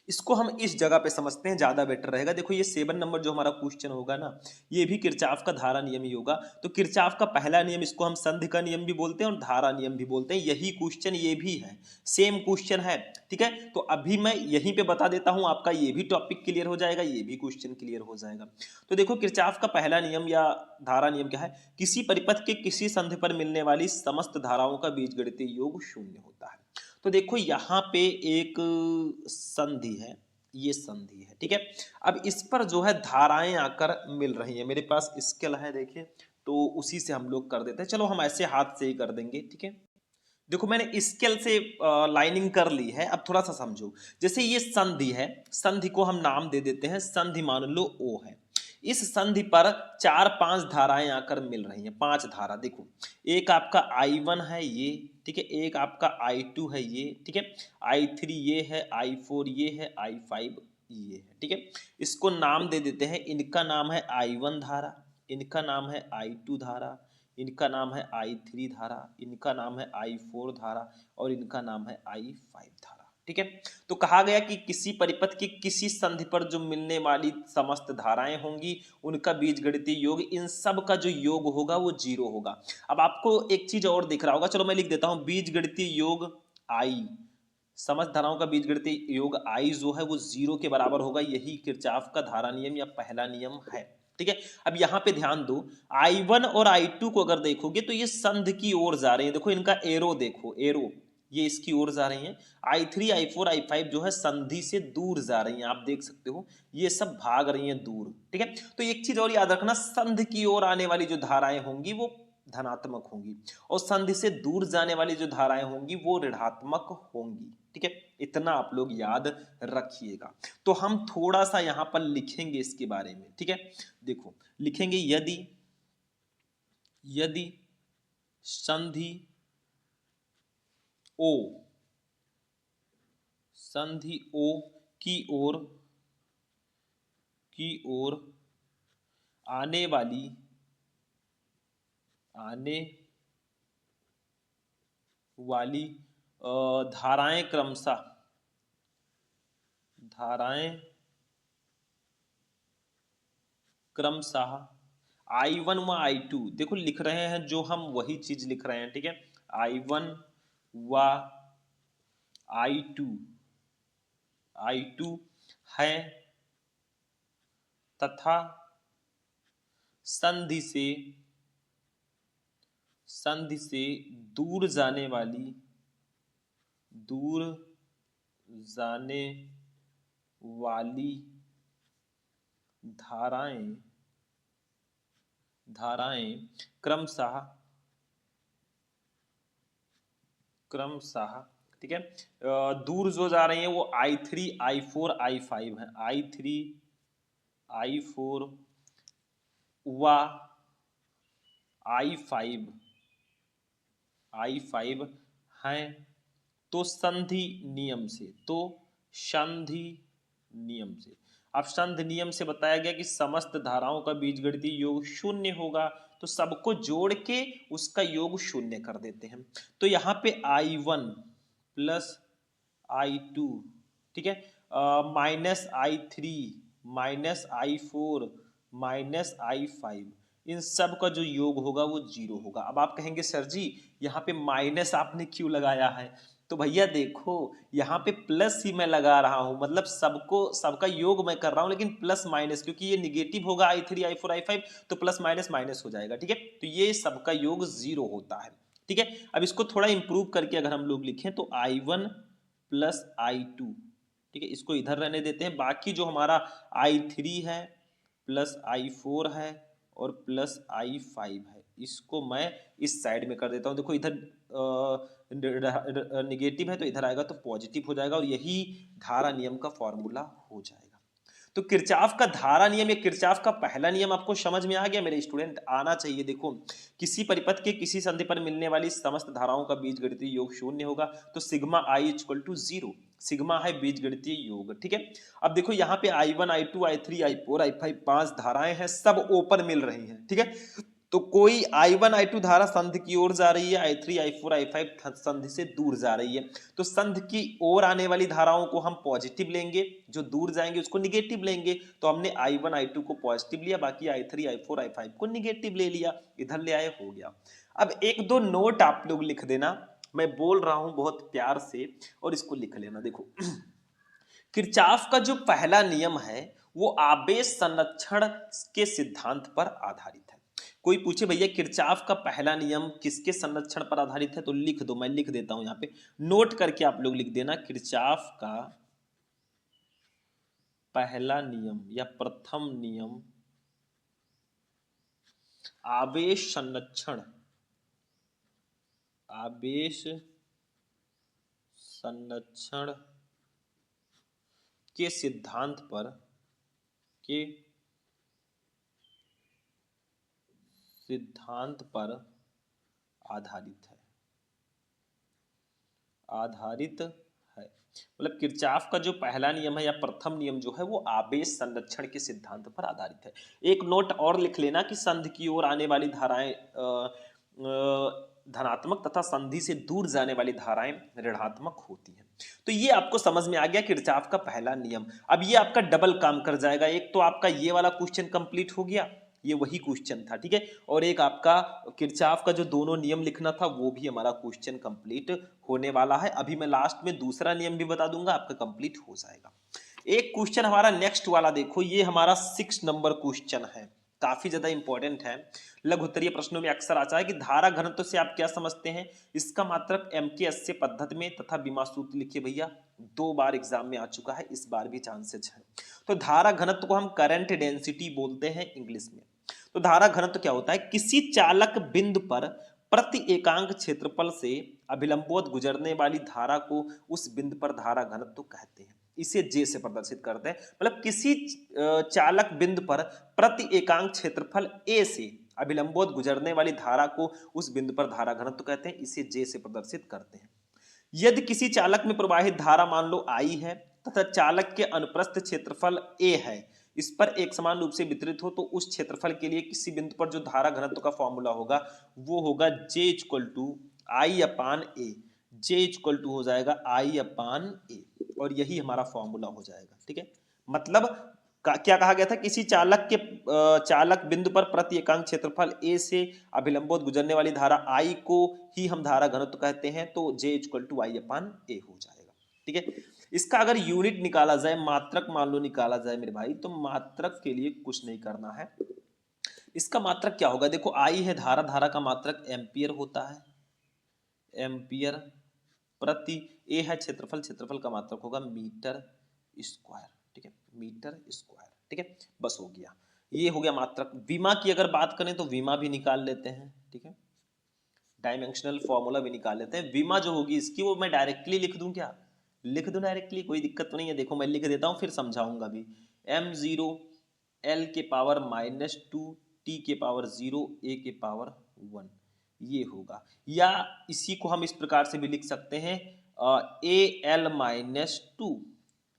इसको हम इस जगह पे समझते हैं, ज्यादा बेटर रहेगा। देखो, ये 7 नंबर जो हमारा क्वेश्चन होगा ना, ये भी किरचॉफ का धारा नियम ही होगा। तो किरचॉफ का पहला नियम, इसको हम संधि का नियम भी बोलते हैं और धारा नियम भी बोलते हैं। यही क्वेश्चन ये भी है, सेम क्वेश्चन है। ठीक है, तो अभी मैं यहीं पे बता देता हूं, आपका ये भी टॉपिक क्लियर हो जाएगा, ये भी क्वेश्चन क्लियर हो जाएगा। तो देखो, किरचॉफ का पहला नियम या धारा नियम क्या है? किसी परिपथ के किसी संधि पर मिलने वाली समस्त धाराओं का बीजगणितीय योग शून्य होता है। तो देखो, यहाँ पे एक संधि है, ये संधि है। ठीक है, अब इस पर जो है धाराएं आकर मिल रही हैं। मेरे पास स्केल है, देखिए, तो उसी से हम लोग कर देते हैं। चलो हम ऐसे हाथ से ही कर देंगे। ठीक है, देखो मैंने स्केल से लाइनिंग कर ली है। अब थोड़ा सा समझो, जैसे ये संधि है, संधि को हम नाम दे देते हैं, संधि मान लो O है। इस संधि पर 4-5 धाराएं आकर मिल रही हैं, 5 धारा। देखो, एक आपका I1 है ये, ठीक है, एक आपका I2 है ये, ठीक है, I3 ये है, I4 ये है, I5 ये है। ठीक है, इसको नाम दे देते हैं, इनका नाम है I1 धारा, इनका नाम है I2 धारा, इनका नाम है I3 धारा, इनका नाम है I4 धारा और इनका नाम है I5 धारा। ठीक है, तो कहा गया कि किसी परिपथ की किसी संधि पर जो मिलने वाली समस्त धाराएं होंगी उनका बीजगणितीय योग, इन सब का जो योग होगा वो 0 होगा। अब आपको एक चीज और दिख रहा होगा, चलो मैं लिख देता हूं, बीजगणितीय योग I, समस्त धाराओं का बीजगणितीय योग I जो है वो 0 के बराबर होगा। यही किरचॉफ का धारा नियम या पहला नियम है। ठीक है, अब यहाँ पे ध्यान दो, I1 और I2 को अगर देखोगे तो ये संध की ओर जा रहे हैं। देखो इनका एरो देखो, एरो ये इसकी ओर जा रही हैं। I3 I4 I5 जो है संधि से दूर जा रही हैं, आप देख सकते हो, ये सब भाग रही हैं दूर। ठीक है, तो एक चीज और याद रखना, संध की ओर आने वाली जो धाराएं होंगी वो धनात्मक होंगी और संधि से दूर जाने वाली जो धाराएं होंगी वो ऋणात्मक होंगी। ठीक है, इतना आप लोग याद रखिएगा। तो हम थोड़ा सा यहां पर लिखेंगे इसके बारे में। ठीक है, देखो लिखेंगे, यदि यदि संधि ओ, संधि ओ की ओर आने वाली धाराएं क्रमशः I1 व I2, देखो लिख रहे हैं जो हम वही चीज लिख रहे हैं। ठीक है, I1 व I2 है तथा संधि से दूर जाने वाली दूर जाने वाली धाराएं धाराएं क्रमशः क्रमशः ठीक है। दूर जो जा रही है वो I3 I4 I5 है। I3 I4 व I5 हैं तो संधि नियम से संधि नियम से अब संधि नियम से बताया गया कि समस्त धाराओं का बीजगणितीय योग शून्य होगा, तो सबको जोड़ के उसका योग शून्य कर देते हैं। तो यहाँ पे I1 प्लस I2 ठीक है, -I3 -I4 -I5 इन सब का जो योग होगा वो 0 होगा। अब आप कहेंगे सर जी यहाँ पे माइनस आपने क्यों लगाया है? तो भैया देखो यहाँ पे प्लस ही मैं लगा रहा हूं, मतलब सबका योग मैं कर रहा हूं, लेकिन प्लस माइनस क्योंकि ये निगेटिव होगा I3 I4 I5 तो प्लस माइनस माइनस हो जाएगा। ठीक है, तो ये सबका योग 0 होता है। ठीक है, अब इसको थोड़ा इंप्रूव करके अगर हम लोग लिखें तो I1 प्लस I2 ठीक है, इसको इधर रहने देते हैं। बाकी जो हमारा I3 है प्लस I4 है और प्लस I5 है, इसको मैं इस साइड में कर देता हूं। देखो इधर निगेटिव है तो इधर आएगा तो पॉजिटिव हो जाएगा और यही धारा नियम का फॉर्मूला हो जाएगा। तो किरचॉफ का धारा नियम या किरचॉफ का पहला नियम आपको समझ में आ गया मेरे स्टूडेंट? आना चाहिए। देखो किसी परिपथ के किसी संधि पर मिलने वाली समस्त धाराओं का बीजगणितीय योग शून्य होगा, तो sigma I equal to 0, sigma है बीजगणितीय योग। ठीक है, अब देखो यहाँ पे I1 I2 I3 I4 I5 5 धाराएं हैं, सब ओपन मिल रही हैं। ठीक है, तो कोई I1 I2 धारा संधि की ओर जा रही है, I3 I4 I5 संधि से दूर जा रही है, तो संधि की ओर आने वाली धाराओं को हम पॉजिटिव लेंगे, जो दूर जाएंगे उसको निगेटिव लेंगे। तो हमने I1 I2 को पॉजिटिव लिया, बाकी I3 I4 I5 को निगेटिव ले लिया, इधर ले आए, हो गया। अब एक दो नोट आप लोग लिख देना, मैं बोल रहा हूं बहुत प्यार से और इसको लिख लेना। देखो किरचॉफ का जो पहला नियम है वो आवेश संरक्षण के सिद्धांत पर आधारित है। कोई पूछे भैया किरचॉफ का पहला नियम किसके संरक्षण पर आधारित है, तो लिख दो, मैं लिख देता हूं यहाँ पे, नोट करके आप लोग लिख देना। किरचॉफ का पहला नियम या प्रथम नियम आवेश संरक्षण के सिद्धांत पर आधारित है। मतलब किरचॉफ का जो पहला नियम है या प्रथम नियम जो है वो आवेश संरक्षण के सिद्धांत पर आधारित है। एक नोट और लिख लेना कि संधि की ओर आने वाली धाराएं धनात्मक तथा संधि से दूर जाने वाली धाराएं ऋणात्मक होती हैं। तो ये आपको समझ में आ गया किरचॉफ का पहला नियम। अब ये आपका डबल काम कर जाएगा, एक तो आपका ये वाला क्वेश्चन कंप्लीट हो गया, ये वही क्वेश्चन था। ठीक है, और एक आपका किरचॉफ का जो दोनों नियम लिखना था वो भी हमारा क्वेश्चन कंप्लीट होने वाला है। अभी मैं लास्ट में दूसरा नियम भी बता दूंगा, आपका कंप्लीट हो जाएगा। एक क्वेश्चन हमारा नेक्स्ट वाला देखो, ये हमारा 6 नंबर क्वेश्चन है, काफी ज्यादा इंपॉर्टेंट है, लघु उत्तरीय प्रश्नों में अक्सर आता है कि धारा घनत्व से आप क्या समझते हैं। इसका मात्रक MK80 पद्धति में तथा बीमा सूत्र लिखिए भैया, 2 बार एग्जाम में आ चुका है, इस बार भी चांसेस है। तो धारा घनत्व को हम करंट डेंसिटी बोलते हैं इंग्लिश में। तो धारा घनत्व क्या होता है, किसी चालक बिंदु पर प्रति एकांक क्षेत्रफल से अभिलंबवत गुजरने वाली धारा को उस बिंदु पर धारा घनत्व कहते हैं, इसे J से प्रदर्शित करते हैं। मतलब किसी चालक बिंदु पर प्रति एकांक क्षेत्रफल A से अभिलंबवत गुजरने वाली धारा को उस बिंदु पर धारा घनत्व कहते हैं, इसे J से प्रदर्शित करते हैं। यदि किसी चालक में प्रवाहित धारा मान लो I है तथा चालक के अनुप्रस्थ क्षेत्रफल A है, इस पर एक समान रूप से वितरित हो, तो उस क्षेत्रफल के लिए किसी बिंदु पर जो धारा घनत्व का फॉर्मूला होगा वो होगा J equal to I upon A। J equal to हो जाएगा I अपान A और यही हमारा फॉर्मूला हो जाएगा। ठीक है, मतलब क्या कहा गया था, किसी चालक बिंदु पर प्रति एकांक क्षेत्रफल A से अभिलंबवत गुजरने वाली धारा I को ही हम धारा घनत्व कहते हैं, तो J equal to I upon A हो जाएगा। ठीक है, इसका अगर यूनिट निकाला जाए, मात्रक मान लो निकाला जाए मेरे भाई, तो मात्रक के लिए कुछ नहीं करना है। इसका मात्रक क्या होगा, देखो I है धारा, धारा का मात्रक एम्पियर होता है, एम्पियर प्रति, ए है क्षेत्रफल, क्षेत्रफल का मात्रक होगा मीटर स्क्वायर, ठीक है, मीटर स्क्वायर, ठीक है, बस हो गया, ये हो गया मात्रक। विमा की अगर बात करें तो विमा भी निकाल लेते हैं, ठीक है, डायमेंशनल फॉर्मूला भी निकाल लेते हैं। विमा जो होगी इसकी वो मैं डायरेक्टली लिख दूं क्या, लिख दूं डायरेक्टली, कोई दिक्कत तो नहीं है। देखो मैं लिख देता हूं फिर समझाऊंगा भी। m0 l के पावर -2 t के पावर 0 a के पावर 1, ये होगा। या इसी को हम इस प्रकार से भी लिख सकते हैं al-2,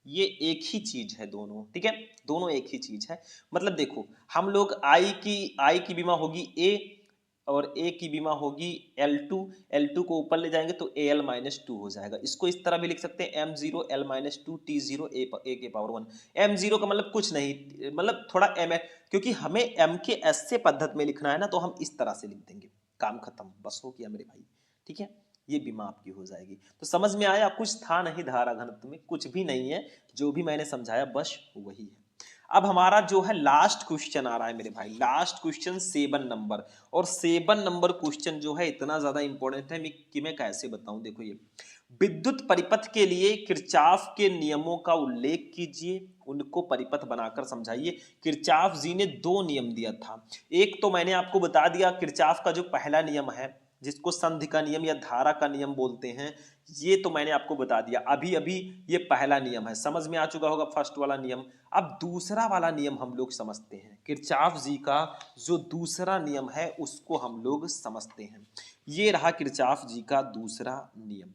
ये एक ही चीज है दोनों, ठीक है, दोनों एक ही चीज है। मतलब देखो हम लोग आई की बीमा होगी a और a की बीमा होगी L2, L2 को ऊपर ले जाएंगे तो AL-2 हो जाएगा। इसको इस तरह भी लिख सकते हैं M0 L-2 T0 a के पावर 1। M0 का मतलब कुछ नहीं, मतलब थोड़ा m है, क्योंकि हमें m के ऐसे पद्धति में लिखना है ना, तो हम इस तरह से लिख देंगे, काम खत्म, बस हो गया मेरे भाई, ठीक है, ये बीमा आपकी हो जाएगी। तो समझ में आया, कुछ था नहीं धारा घनत्व में, कुछ भी नहीं है, जो भी मैंने समझाया बस वही है। अब हमारा जो है लास्ट क्वेश्चन आ रहा है मेरे भाई, लास्ट क्वेश्चन 7 नंबर। और 7 नंबर क्वेश्चन जो है इतना ज्यादा इंपॉर्टेंट है कि मैं कैसे बताऊं। देखो ये विद्युत परिपथ के लिए किरचॉफ के नियमों का उल्लेख कीजिए, उनको परिपथ बनाकर समझाइए। किरचॉफ जी ने 2 नियम दिया था। एक तो मैंने आपको बता दिया किरचॉफ का जो पहला नियम है, जिसको संधि का नियम या धारा का नियम बोलते हैं, ये तो मैंने आपको बता दिया अभी अभी, ये पहला नियम है, समझ में आ चुका होगा फर्स्ट वाला नियम। अब दूसरा वाला नियम हम लोग समझते हैं, किरचॉफ जी का जो दूसरा नियम है उसको हम लोग समझते हैं। ये रहा किरचॉफ जी का दूसरा नियम,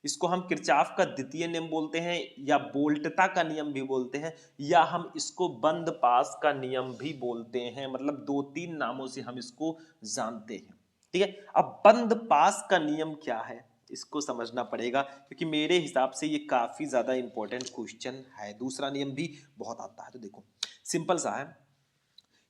इसको हम किरचॉफ का द्वितीय नियम बोलते हैं, या बोल्टता का नियम भी बोलते हैं, या हम इसको बंद पास का नियम भी बोलते हैं। मतलब 2-3 नामों से हम इसको जानते हैं, ठीक है। अब बंद पास का नियम क्या है इसको समझना पड़ेगा, क्योंकि मेरे हिसाब से ये काफी ज्यादा इंपॉर्टेंट क्वेश्चन है। दूसरा नियम भी बहुत आता है, तो देखो सिंपल सा है,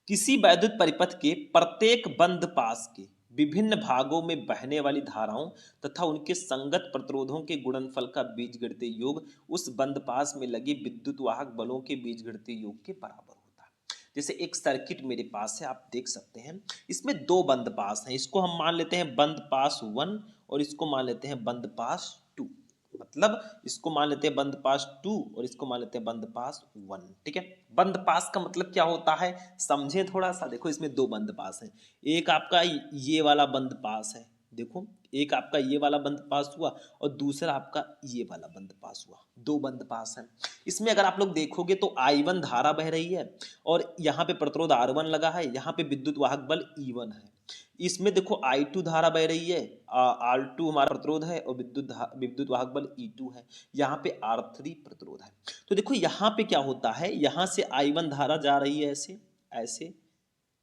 किसी वैद्युत परिपथ के प्रत्येक बंद पास के विभिन्न भागों में बहने वाली धाराओं तथा उनके संगत प्रतिरोधों के गुणनफल का बीजगणितीय योग उस बंद पास में लगे विद्युत वाहक बलों के बीजगणितीय योग के बराबर होता है। जैसे एक सर्किट मेरे पास है, आप देख सकते हैं, इसमें 2 बंद पास हैं, इसको हम मान लेते हैं बंद पास 1 और इसको मान लेते हैं बंद पास 2। मतलब इसको मान लेते हैं बंद पास 2 और इसको मान लेते हैं बंद पास 1, ठीक है। बंद पास का मतलब क्या होता है समझें थोड़ा सा। देखो इसमें 2 बंद पास हैं, एक आपका ये वाला बंद पास है, देखो एक आपका ये वाला बंद पास हुआ और दूसरा आपका ये वाला बंद पास हुआ, 2 बंद पास हैं। इसमें अगर आप लोग देखोगे तो I1 धारा बह रही है और यहाँ पे प्रतिरोध R1 लगा है, यहाँ पे विद्युत वाहक बल E1 है। इसमें देखो I2 धारा बह रही है, R2 हमारा प्रतिरोध है और विद्युत वाहक बल E2 है, यहाँ पे R3 प्रतिरोध है। तो देखो यहाँ पे क्या होता है, यहाँ से I1 धारा जा रही है ऐसे ऐसे,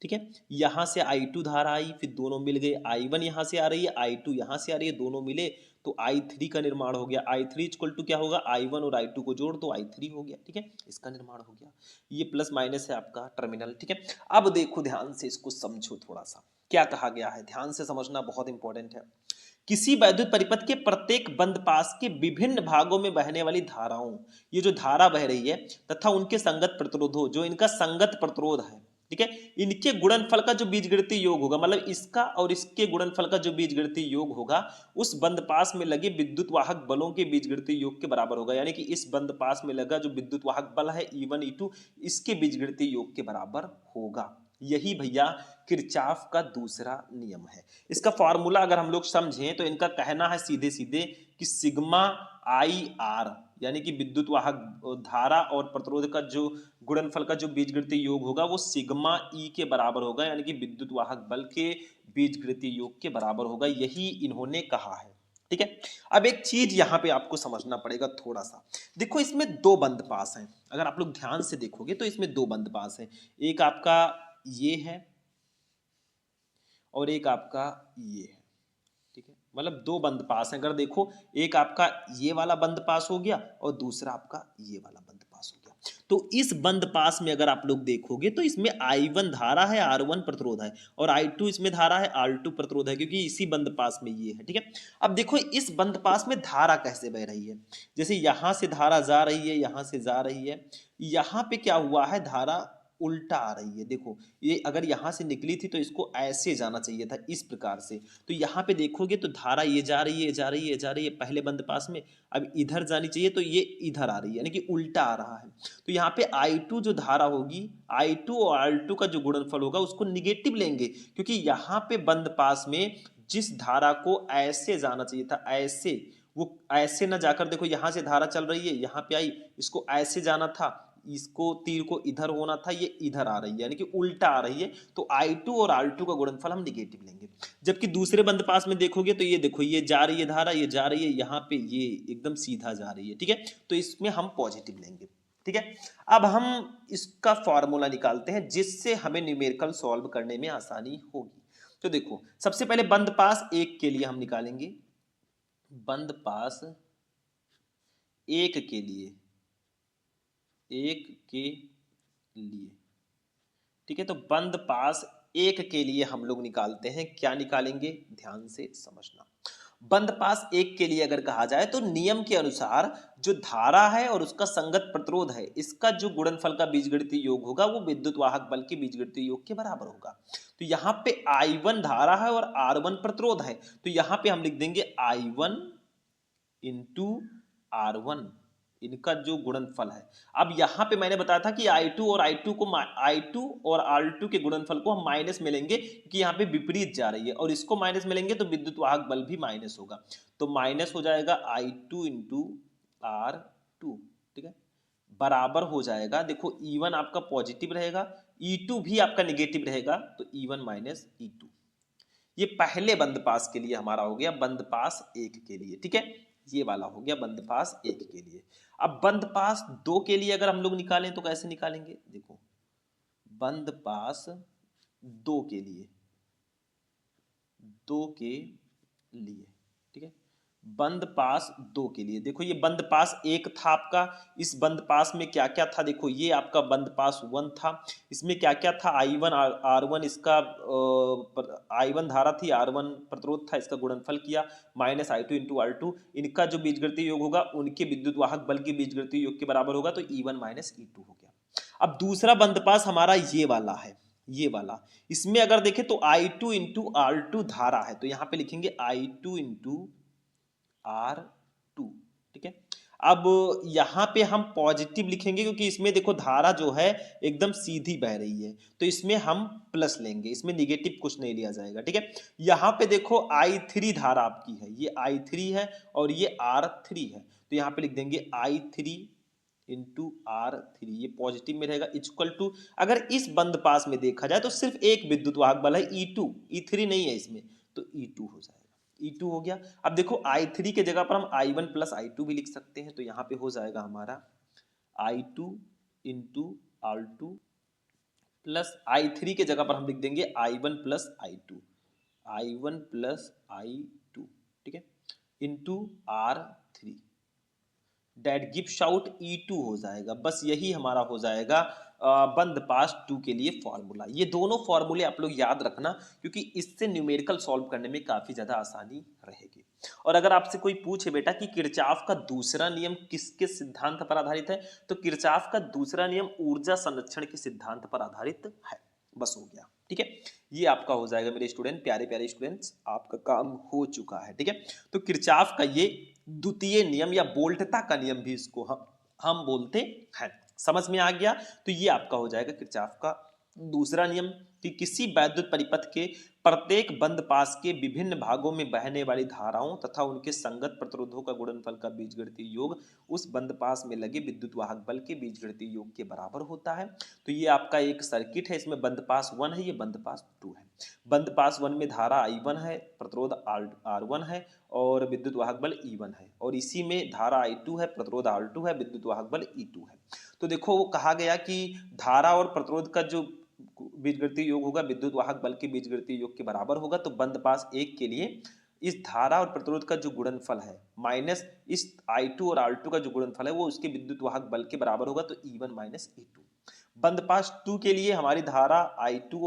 ठीक है, यहाँ से I2 धारा आई, फिर दोनों मिल गए, I1 यहाँ से आ रही है, I2 यहाँ से आ रही है, दोनों मिले तो I3 का निर्माण हो गया। I3 इक्वल टू क्या होगा, I1 और I2 को जोड़ तो I3 हो गया, ठीक है, इसका निर्माण हो गया। ये प्लस माइनस है आपका टर्मिनल, ठीक है। अब देखो ध्यान से इसको समझो थोड़ा सा, क्या कहा गया है, ध्यान से समझना बहुत इंपॉर्टेंट है। किसी वैद्युत परिपथ के प्रत्येक बंद पास के विभिन्न भागों में बहने वाली धाराओं, ये जो धारा बह रही है तथा उनके संगत प्रतिरोधों, जो इनका संगत प्रतिरोध है, ठीक है, इनके गुणनफल का जो बीजगणितीय योग होगा, मतलब इसका और इसके गुणनफल का जो बीजगणितीय योग होगा उस बंद पास में लगे विद्युत वाहक बलों के बीजगणितीय योग के बराबर होगा। यानी कि इस बंद पास में लगा जो विद्युत वाहक बल है E1 E2, इसके बीजगणितीय योग के बराबर होगा। यही भैया किरचॉफ का दूसरा नियम है। इसका फॉर्मूला अगर हम लोग समझें तो इनका कहना है सीधे सीधे कि सिग्मा आई आर, यानी कि विद्युत वाहक धारा और प्रतिरोध का जो गुणनफल का जो बीजगणितीय योग होगा वो सिग्मा ई के बराबर होगा, यानी कि विद्युत वाहक बल के बीजगणितीय योग के बराबर होगा, यही इन्होंने कहा है, ठीक है। अब एक चीज यहां पे आपको समझना पड़ेगा थोड़ा सा, देखो इसमें 2 बंद पास हैं, अगर आप लोग ध्यान से देखोगे तो इसमें 2 बंद पास हैं, एक आपका ये है और एक आपका ये है, ठीक है, मतलब 2 बंद पास हैं। अगर देखो एक आपका ये वाला बंद पास हो गया और दूसरा आपका ये वाला बंद पास हो गया। तो इस बंद पास में अगर आप लोग देखोगे तो इसमें I1 धारा है, R1 प्रतिरोध है और I2 इसमें धारा है, R2 प्रतिरोध है, क्योंकि इसी बंद पास में ये है, ठीक है। अब देखो इस बंद पास में धारा कैसे बह रही है, जैसे यहां से धारा जा रही है, यहां से जा रही है, यहां पे क्या हुआ है, धारा उल्टा आ रही है। देखो ये अगर यहाँ से निकली थी तो इसको ऐसे जाना चाहिए था, इस प्रकार से। तो यहाँ पे देखोगे तो धारा ये जा रही है, जा रही है, जा रही है पहले बंद पास में, अब इधर जानी चाहिए तो ये इधर आ रही है, यानी कि उल्टा आ रहा है। तो यहाँ पे I2 जो धारा होगी, I2 और R2 का जो गुणनफल होगा उसको निगेटिव लेंगे, क्योंकि यहाँ पे बंद पास में जिस धारा को ऐसे जाना चाहिए था, ऐसे, वो ऐसे ना जाकर, देखो यहाँ से धारा चल रही है, यहाँ पे आई, इसको ऐसे जाना था, इसको तीर को इधर होना था, ये इधर आ रही है, यानी कि उल्टा आ रही है। तो I2 और R2 का गुणनफल हम निगेटिव लेंगे। जबकि दूसरे बंद पास में देखोगे तो ये देखो, ये जा रही है धारा, ये जा रही है, यहाँ पे ये एकदम सीधा जा रही है, ठीक है। तो इसमें हम पॉजिटिव लेंगे, ठीक है। अब हम इसका फॉर्मूला निकालते हैं जिससे हमें न्यूमेरिकल सॉल्व करने में आसानी होगी। तो देखो सबसे पहले बंद पास एक के लिए हम निकालेंगे, बंद पास एक के लिए, एक के लिए, ठीक है। तो बंद पास एक के लिए हम लोग निकालते हैं, क्या निकालेंगे ध्यान से समझना। बंद पास एक के लिए अगर कहा जाए तो नियम के अनुसार जो धारा है और उसका संगत प्रतिरोध है, इसका जो गुणनफल का बीजगणितीय योग होगा वो विद्युत वाहक बल के बीजगणितीय योग के बराबर होगा। तो यहाँ पे I1 धारा है और R1 प्रतिरोध है, तो यहाँ पे हम लिख देंगे I1 इंटू R1, इनका जो गुणनफल है। अब यहाँ पे मैंने बताया था कि I2 और I2 और R2 के गुणनफल को हम माइनस में लेंगे, क्योंकि यहाँ पे विपरीत जा रही है, और इसको माइनस में लेंगे तो विद्युत वाहक बल भी माइनस होगा। तो माइनस हो जाएगा I2 इंटू R2, ठीक है, बराबर हो जाएगा, देखो E1 आपका पॉजिटिव रहेगा, E2 भी आपका निगेटिव रहेगा, तो E1 माइनस E2। ये पहले बंद पास के लिए हमारा हो गया, बंद पास एक के लिए, ठीक है। ये वाला हो गया बंद पास एक के लिए। अब बंद पास दो के लिए अगर हम लोग निकालें तो कैसे निकालेंगे, देखो बंद पास दो के लिए, दो के लिए, ठीक है, बंद पास दो के लिए। देखो ये बंद पास एक था आपका, इस बंद पास में क्या क्या था, देखो ये आपका बंद पास वन था, इसमें क्या क्या था, I1 R1, इसका I1 धारा थी, R1 प्रतिरोध था, इसका गुणनफल किया, माइनस I2 इंटू R2, इनका जो बीजगणितीय योग होगा उनके विद्युत वाहक बल के बीजगणितीय योग के बराबर होगा, तो E1 माइनस E2 हो गया। अब दूसरा बंद पास हमारा ये वाला है, ये वाला, इसमें अगर देखें तो I2 इंटू R2 धारा है, तो यहाँ पे लिखेंगे I2 इंटू R2, ठीक है। अब यहाँ पे हम पॉजिटिव लिखेंगे, क्योंकि इसमें देखो धारा जो है एकदम सीधी बह रही है, तो इसमें हम प्लस लेंगे, इसमें निगेटिव कुछ नहीं लिया जाएगा, ठीक है। यहाँ पे देखो I3 धारा आपकी है, ये I3 है और ये R3 है, तो यहाँ पे लिख देंगे I3 इंटू R3, ये पॉजिटिव में रहेगा, इक्वल टू, अगर इस बंद पास में देखा जाए तो सिर्फ एक विद्युत वाहक बल है E2, E3 नहीं है इसमें, तो E2 हो जाएगा, E2 हो गया। अब देखो I3 के जगह पर हम I1 प्लस I2 भी लिख सकते हैं, तो यहाँ पे हो जाएगा हमारा I2 into R2 plus I3 के जगह पर हम लिख देंगे I1 plus I2, I1 plus I2, ठीक है, into R3, that gives out E2 हो जाएगा। बस यही हमारा हो जाएगा बंद पास टू के लिए फॉर्मूला। ये दोनों फॉर्मूले आप लोग याद रखना, क्योंकि इससे न्यूमेरिकल सॉल्व करने में काफी ज्यादा आसानी रहेगी। और अगर आपसे कोई पूछे बेटा कि किरचॉफ का दूसरा नियम किसके सिद्धांत पर आधारित है, तो किरचॉफ का दूसरा नियम ऊर्जा संरक्षण के सिद्धांत पर आधारित है। बस हो गया, ठीक है। ये आपका हो जाएगा मेरे स्टूडेंट, प्यारे प्यारे स्टूडेंट्स, आपका काम हो चुका है, ठीक है। तो किरचॉफ का ये द्वितीय नियम या वोल्टता का नियम भी इसको हम बोलते हैं। समझ में आ गया। तो ये आपका हो जाएगा किरचॉफ का दूसरा नियम कि किसी वैद्युत परिपथ के प्रत्येक बंद पास के विभिन्न भागों में बहने वाली धाराओं तथा उनके संगत प्रतिरोधों का गुणनफल का बीजगणितीय योग उस बंद पास में लगे विद्युत वाहक बल के बीजगणितीय योग के बराबर होता है। तो ये आपका एक सर्किट है, इसमें बंद पास 1 है, ये बंद पास 2 है। बंद पास 1 में धारा I1 है, प्रतिरोध R1 है और विद्युत वाहक बल E1 है, और इसी में धारा I2 है, प्रतिरोध R2 है, विद्युत वाहक बल E2 है। तो देखो वो कहा गया कि धारा और प्रतिरोध का जो बीजगणितीय योग होगा विद्युत वाहक बल के बीजगणितीय योग के बराबर होगा। तो बंद पास एक के लिए इस धारा और प्रतिरोध का जो गुणनफल है माइनस इस I2 और R2 का जो गुणनफल है वो उसके विद्युत वाहक बल के बराबर होगा, तो E1 माइनस E2। बंद पास 2 के लिए हमारी धारा I2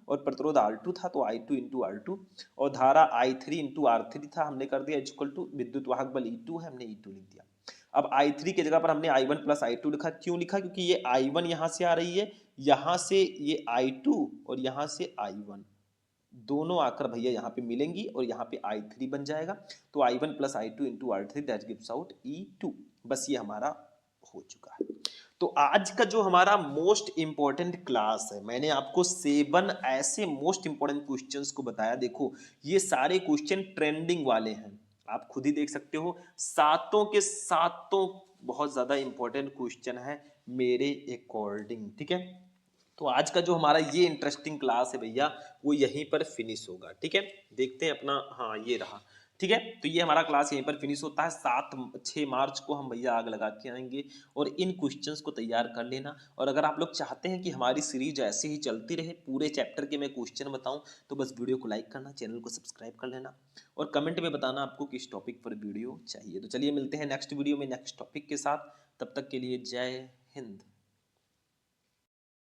और प्रतिरोध R2 था, तो I2 इंटू R2, और धारा I3 इंटू R3 था, हमने कर दिया इक्वल टू विद्युत वाहक बल E2 है, हमने E2 लिख दिया। अब I3 की जगह पर हमने I1 प्लस I2 लिखा, क्यों लिखा? क्योंकि ये I1 यहाँ से आ रही है, यहाँ से ये I2 और यहाँ से I1 दोनों आकर भैया यहाँ पे मिलेंगी और यहाँ पे I3 बन जाएगा। तो I1 plus I2 into R3 that gives out E2। बस ये हमारा हो चुका है। तो आज का जो हमारा मोस्ट इंपॉर्टेंट क्लास है, मैंने आपको 7 ऐसे मोस्ट इंपॉर्टेंट क्वेश्चंस को बताया। देखो ये सारे क्वेश्चन ट्रेंडिंग वाले हैं, आप खुद ही देख सकते हो, सातों के सातों बहुत ज्यादा इंपॉर्टेंट क्वेश्चन है मेरे अकॉर्डिंग, ठीक है। तो आज का जो हमारा ये इंटरेस्टिंग क्लास है भैया, वो यहीं पर फिनिश होगा, ठीक है। देखते हैं अपना, हाँ ये रहा, ठीक है। तो ये हमारा क्लास यहीं पर फिनिश होता है। 6 मार्च को हम भैया आग लगा के आएंगे और इन क्वेश्चंस को तैयार कर लेना। और अगर आप लोग चाहते हैं कि हमारी सीरीज ऐसे ही चलती रहे, पूरे चैप्टर के मैं क्वेश्चन बताऊं, तो बस वीडियो को लाइक करना, चैनल को सब्सक्राइब कर लेना और कमेंट में बताना आपको किस टॉपिक पर वीडियो चाहिए। तो चलिए मिलते हैं नेक्स्ट वीडियो में नेक्स्ट टॉपिक के साथ, तब तक के लिए जय हिंद।